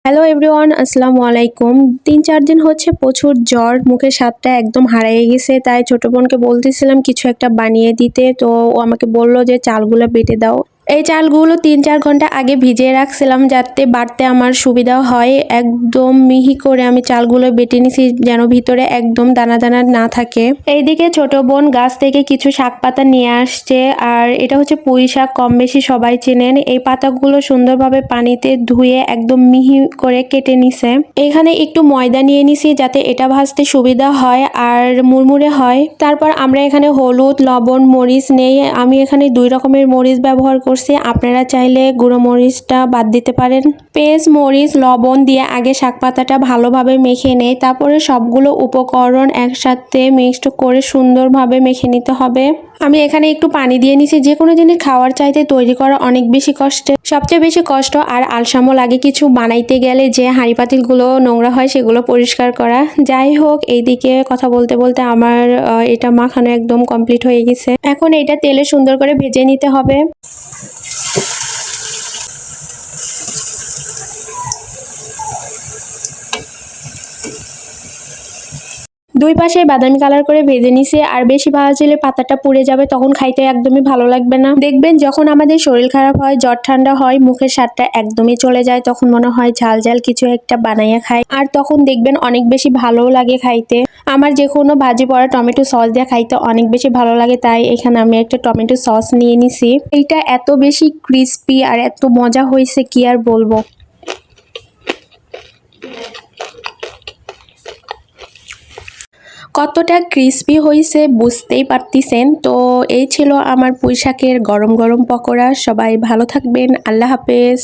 Hello everyone, আসসালামু আলাইকুম। ৩-৪ দিন হচ্ছে প্রচুর জ্বর, মুখের স্বাদটা একদম হারিয়ে গেছে। তাই ছোট বোনকে বলতেছিলাম কিছু একটা বানিয়ে দিতে, তো ও আমাকে বলল যে চালগুলো বেটে দাও। এই চালগুলো ৩-৪ ঘন্টা আগে ভিজিয়ে রাখছিলাম যাতে বাটতে আমার সুবিধা হয়। একদম মিহি করে আমি চালগুলো বেটে নিছি যেন ভিতরে একদম দানা দানা না থাকে। এইদিকে ছোট বোন গাছ থেকে কিছু শাক পাতা নিয়ে আসছে, আর এটা হচ্ছে পুঁই শাক, কম বেশি সবাই চেনেন। এই পাতাগুলো সুন্দরভাবে পানিতে ধুয়ে একদম মিহি করে কেটে নিছে। এখানে একটু ময়দা নিয়ে নিছি যাতে এটা ভাজতে সুবিধা হয় আর মুড়মুড়ে হয়। তারপর আমরা এখানে হলুদ, লবণ, মরিচ নেই। আমি এখানে 2 রকমের মরিচ ব্যবহার করছি, আপনারা চাইলে গুঁড়ো মরিচটা বাদ দিতে পারেন। পেঁয়াজ, মরিচ, লবণ দিয়ে আগে শাক পাতাটা ভালোভাবে মেখে নেই, তারপরে সবগুলো উপকরণ একসাথে মিক্সড করে সুন্দরভাবে মেখে নিতে হবে। আমি এখানে একটু পানি দিয়ে নিছি। যে কোনো জিনিস খাওয়ার চাইতে তৈরি করা অনেক বেশি কষ্টের, সবচেয়ে বেশি কষ্ট আর আলসামও লাগে কিছু বানাইতে গেলে, যে হাঁড়ি পাতিলগুলো নোংরা হয় সেগুলো পরিষ্কার করা। যাই হোক, এইদিকে কথা বলতে বলতে আমার এটা মাখানো একদম কমপ্লিট হয়ে গেছে। এখন এটা তেলে সুন্দর করে ভেজে নিতে হবে। দুই পাশে বাদামি কালার করে ভেজে নিছি, আর বেশি ভাজলে পাতাটা পুড়ে যাবে, তখন খাইতে একদমই ভালো লাগবে না। দেখবেন যখন আমাদের শরীর খারাপ হয়, জ্বর ঠান্ডা হয়, মুখের স্বাদটা একদমই চলে যায়, তখন মনে হয় ঝাল ঝাল কিছু একটা বানাইয়া খাই, আর তখন দেখবেন অনেক বেশি ভালোও লাগে খাইতে। আমার যে কোনো ভাজি পড়া টমেটো সস দিয়ে খাইতে অনেক বেশি ভালো লাগে, তাই এখানে আমি একটা টমেটো সস নিয়ে নিছি। এইটা এত বেশি ক্রিস্পি আর এত মজা হয়েছে কি আর বলবো। কতটা ক্রিস্পি হয়েছে বুঝতেই পারতেছেন। তো এই ছিল আমার পুঁই শাকের গরম গরম পকোড়া। সবাই ভালো থাকবেন, আল্লাহ হাফেজ।